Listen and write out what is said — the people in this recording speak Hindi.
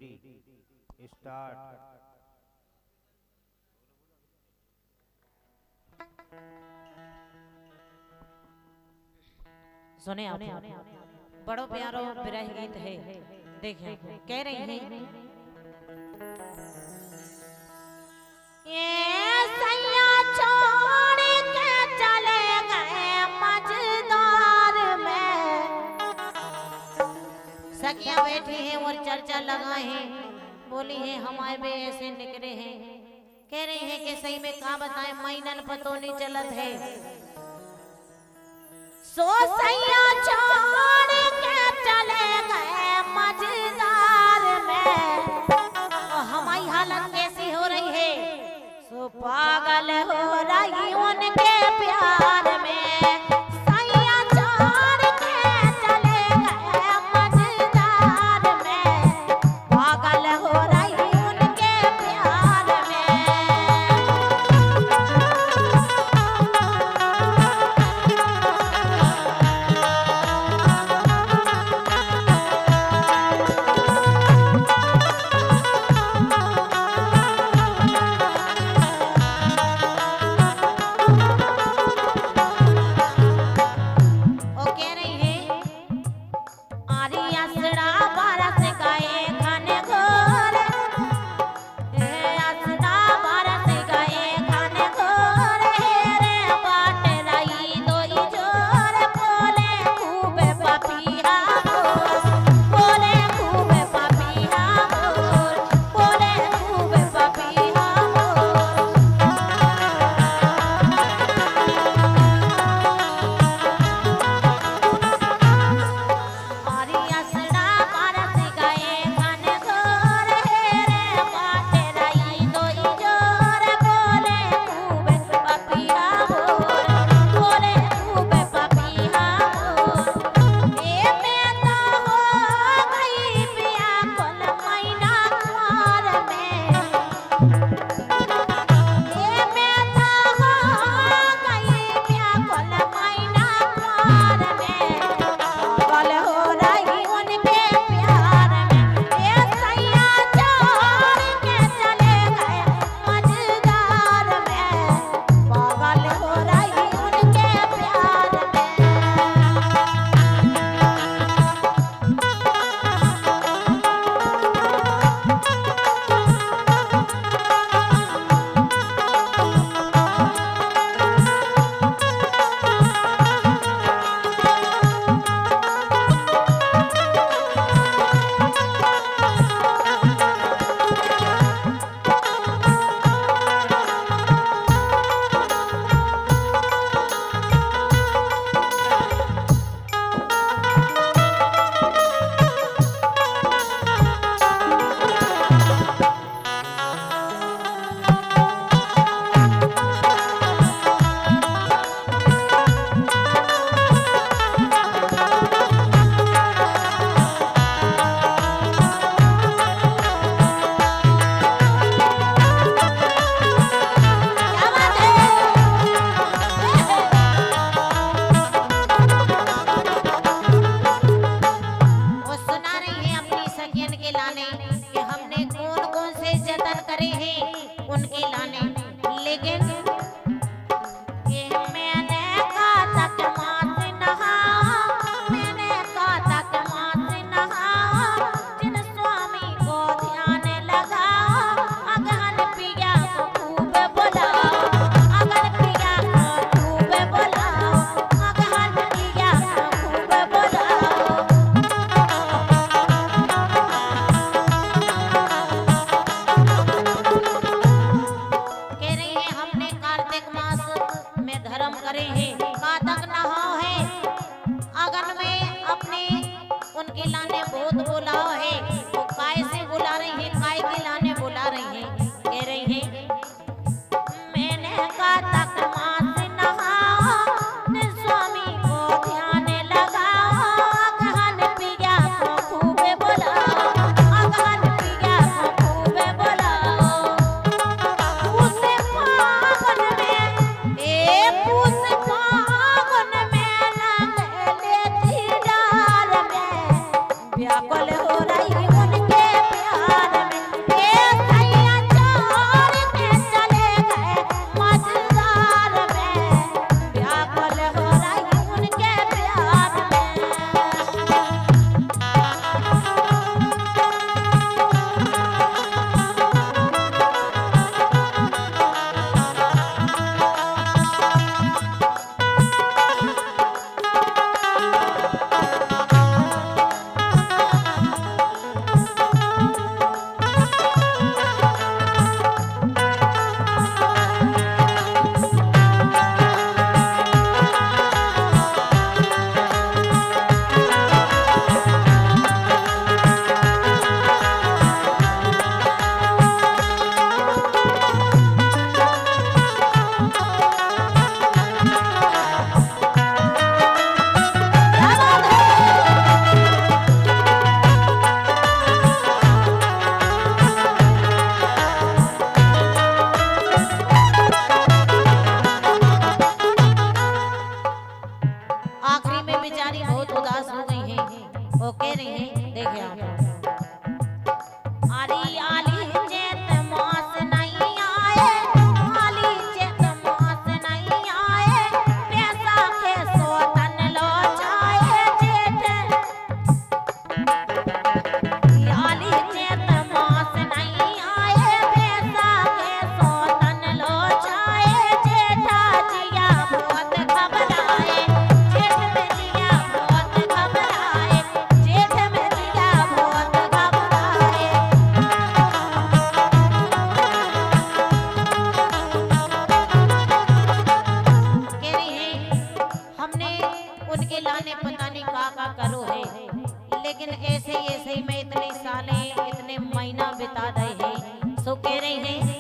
स्टार्ट। सुने आप बड़ो प्यारो विरह गीत है। देखिए कह रही है ये सैया छोड़ के चले गए मझधार में। सखियां बैठी हैं और चर्चा लगाए हैं, बोली है हमारे भी ऐसे निकले हैं। कह रही है कि सही में कहा बताएं महीनन पतो नहीं चलत है। सो सैया छोड़ के चले गए मझधार में। तो हमारी हालत कैसी हो रही है? सो पागल हो रही उनके प्यार में। सैया छोड़ के चले गए मझधार में, पागल हो रही उनके प्यार में। अपने महीना बिता रहे हैं। सो कह रहे हैं